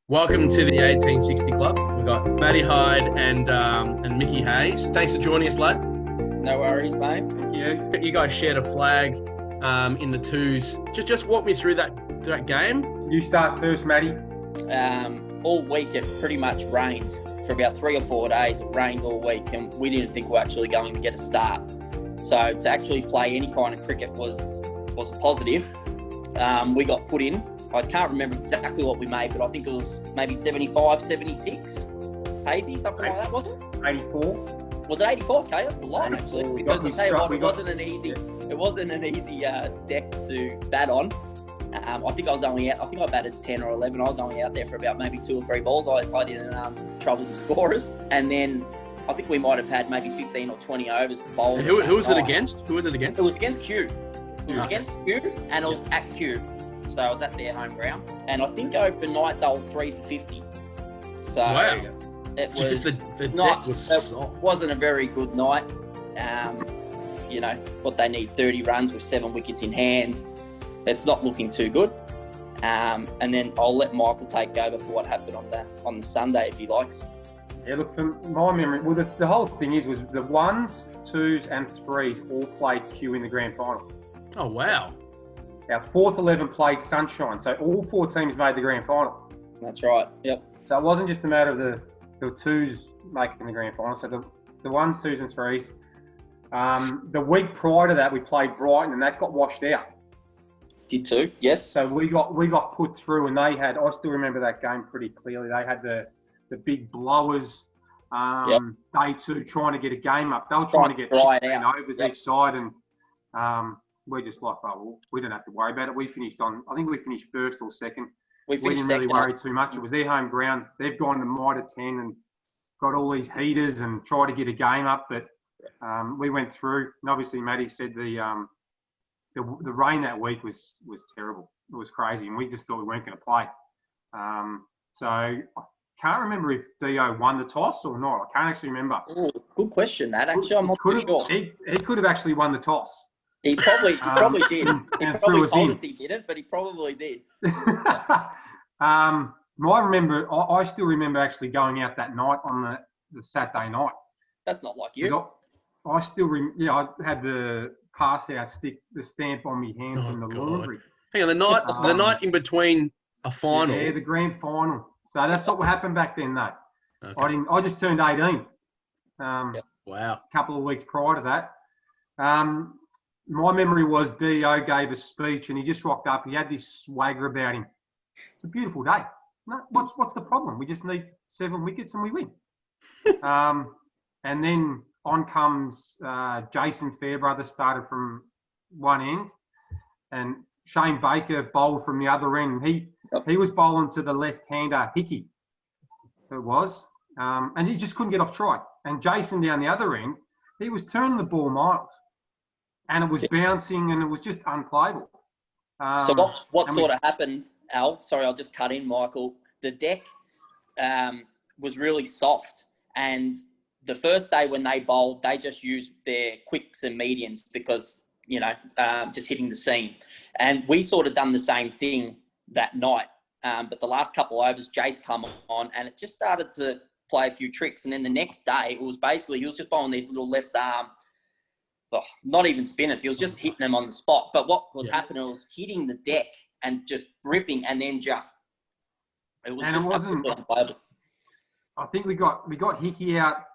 Welcome to the 1860 Club. We've got Matty Hyde and Mickey Hayes. Thanks for joining us, lads. No worries, mate. Thank you. You guys shared a flag in the twos. Just walk me through that game. You start first, Matty. All week it pretty much rained. For about 3 or 4 days, it rained all week, and we didn't think we were actually going to get a start. So to actually play any kind of cricket was a positive. We got put in. I can't remember exactly what we made, but I think it was maybe 75, 76. Hazy, something like that, wasn't it? 84. Was it 84? Okay, that's a lot actually. Because I'll tell you what, it wasn't an easy deck to bat on. I think I batted 10 or 11. I was only out there for about maybe 2 or 3 balls. I didn't trouble the scorers. And then I think we might have had maybe 15 or 20 overs to bowl. Who was it against? It was against Kew. It was against Kew, and it was at Kew. So I was at their home ground. And I think overnight they were 3 for 50. So wow. It was the deck was soft. It wasn't a very good night. What they need, 30 runs with 7 wickets in hand. It's not looking too good. And then I'll let Michael take over for what happened on the Sunday if he likes. Yeah, look, from my memory, well, the whole thing was the 1s, 2s and 3s all played Kew in the grand final. Oh, wow. Our 4th 11 played Sunshine, so all 4 teams made the grand final. That's right, yep. So it wasn't just a matter of the 2s making the grand final, so the 1s, 2s and 3s. The week prior to that, we played Brighton, and that got washed out. Did too, yes. So we got put through, and I still remember that game pretty clearly. They had the big blowers day 2 trying to get a game up. They were trying to get 16 overs each side, and we're just like, well, we don't have to worry about it. I think we finished 1st or 2nd. We didn't really worry too much. It was their home ground. They've gone to Mitre 10 and got all these heaters and tried to get a game up, but we went through. And obviously, Matty said the rain that week was terrible. It was crazy, and we just thought we weren't going to play. So I can't remember if Dio won the toss or not. I can't actually remember. Ooh, good question, that. Actually, I'm not too sure. He could have actually won the toss. He probably did. He probably told us he didn't, but he probably did. I still remember actually going out that night on the Saturday night. That's not like you. I still I had the pass out stick, the stamp on my hand from the laundry. Hang on, the night in between a final. Yeah, the grand final. So that's what happened back then, though. Okay. I just turned 18. Wow. A couple of weeks prior to that. My memory was D.O. gave a speech and he just rocked up. He had this swagger about him. It's a beautiful day. No, what's the problem? We just need 7 wickets and we win. And then on comes Jason Fairbrother, started from one end, and Shane Baker bowled from the other end. He was bowling to the left-hander, Hickey, it was, and he just couldn't get off try. And Jason down the other end, he was turning the ball miles, and it was bouncing, and it was just unplayable. So what sort of happened, Al? Sorry, I'll just cut in, Michael. The deck was really soft, and the first day when they bowled, they just used their quicks and mediums because, just hitting the seam. And we sort of done the same thing that night. But the last couple of overs, Jace come on, and it just started to play a few tricks. And then the next day, it was basically, he was just bowling these little left arm, not even spinners. He was just hitting them on the spot. But what was happening was hitting the deck and just gripping, and then it wasn't unplayable. I think we got Hickey out.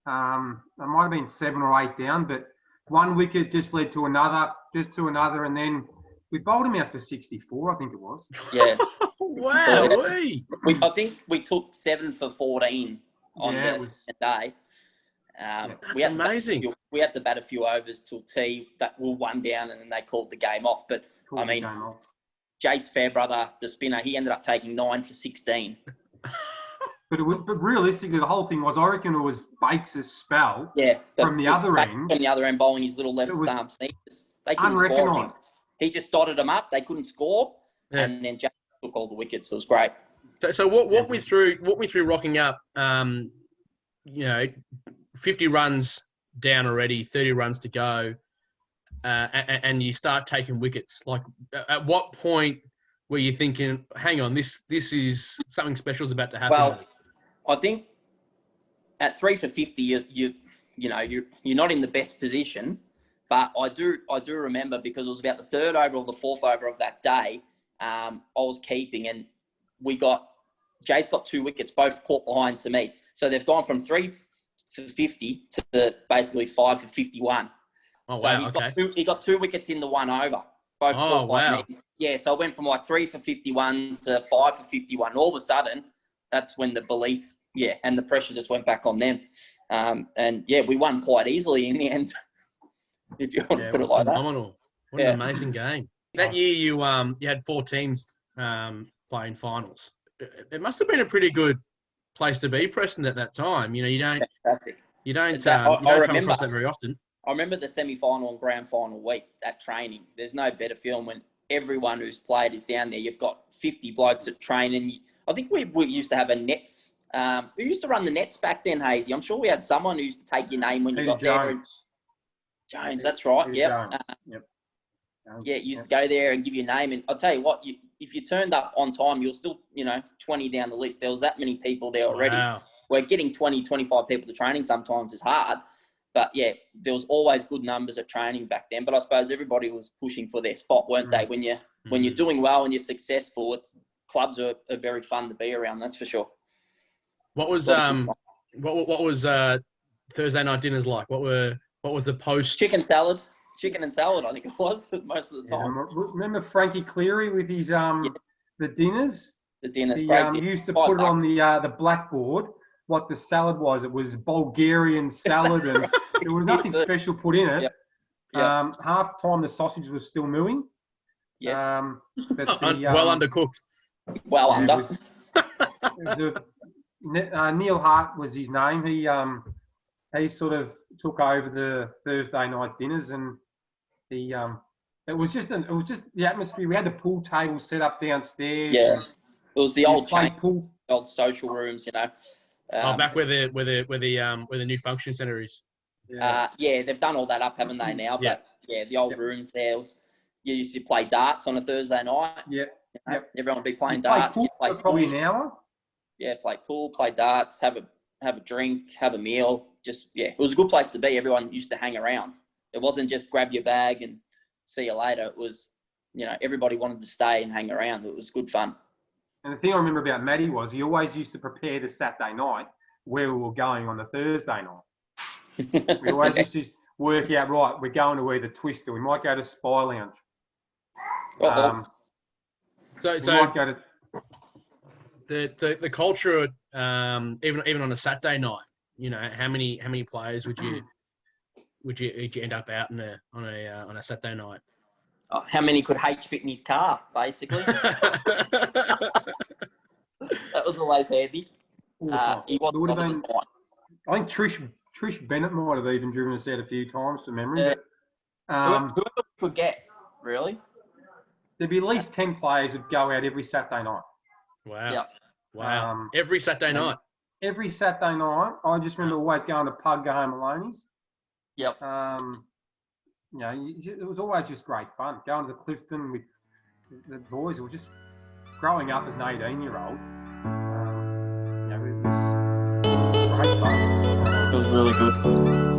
It might have been 7 or 8 down, but 1 wicket just led to another, and then we bowled him out for 64, I think it was. Yeah. Wow. I think we took 7 for 14 on this day. That's amazing. We had to bat a few overs till tea that were 1 down, and then they called the game off. But Jace Fairbrother, the spinner, he ended up taking 9 for 16. But realistically, the whole thing was, I reckon it was Bakes' spell from the other end. From the other end, bowling his little left arm sneakers. They couldn't score him. He just dotted them up. They couldn't score, and then Jack took all the wickets. It was great. So walk me through rocking up. 50 runs down already, 30 runs to go, and you start taking wickets. Like, at what point were you thinking, hang on, this is something special is about to happen? Well, I think at 3 for 50, you're not in the best position. But I do remember, because it was about the third over or the fourth over of that day, I was keeping, and Jay's got 2 wickets, both caught behind to me. So they've gone from 3 for 50 to basically 5 for 51. Oh, so wow, he got 2 wickets in the one over, both caught by me. Yeah, so I went from like 3 for 51 to 5 for 51. All of a sudden, that's when the belief, and the pressure just went back on them. And we won quite easily in the end. If you want to put it like phenomenal. that. What an amazing game. That year you had 4 teams playing finals. It must have been a pretty good place to be, Preston, at that time. You don't Fantastic. you don't come across that very often. I remember the semi-final and grand final week at training. There's no better feeling when everyone who's played is down there. You've got 50 blokes at training. I think we used to have a nets. We used to run the nets back then, Hazy. I'm sure we had someone who used to take your name when you got there. Jones, that's right. Yep. You used to go there and give your name. And I'll tell you what, if you turned up on time, you're still, 20 down the list. There was that many people there already. Wow. We're getting 20, 25 people to training sometimes is hard. But, there was always good numbers at training back then. But I suppose everybody was pushing for their spot, weren't they? When you're doing well and you're successful, clubs are very fun to be around, that's for sure. What was Thursday night dinners like? What was the post? Chicken and salad, I think it was most of the time. Remember Frankie Cleary with his the dinners? The dinners. He used to put it on the blackboard what the salad was. It was Bulgarian salad, and there was nothing special put in it. Yep. Half time the sausage was still mooing. Yes. Well undercooked. Well under. Neil Hart was his name. He sort of took over the Thursday night dinners, and it was just the atmosphere. We had the pool table set up downstairs. Yeah, it was the old pool, old social rooms, back where the new function centre is. They've done all that up, haven't they now? But the old rooms there you used to play darts on a Thursday night. Yeah. Everyone would be playing darts. Play probably an hour. Yeah, play pool, play darts, have a drink, have a meal. It was a good place to be. Everyone used to hang around. It wasn't just grab your bag and see you later. It was, everybody wanted to stay and hang around. It was good fun. And the thing I remember about Matty was he always used to prepare the Saturday night where we were going on the Thursday night. We always used to work out, right, we're going to either Twist or we might go to Spy Lounge. So might go to... the culture, even on a Saturday night, how many players would you end up out on a Saturday night? How many could H fit in his car, basically? That was always handy. He would have been, I think Trish Bennett might have even driven us out a few times from memory. Yeah. But, who could get, really? There'd be at least 10 players who'd go out every Saturday night. Wow. Yep. Wow. Every Saturday night. Every Saturday night. I just remember always going to Pug, go home Maloney's. Yep. It was always just great fun. Going to the Clifton with the boys. It was just growing up as an 18-year-old. It was great fun. It was really good.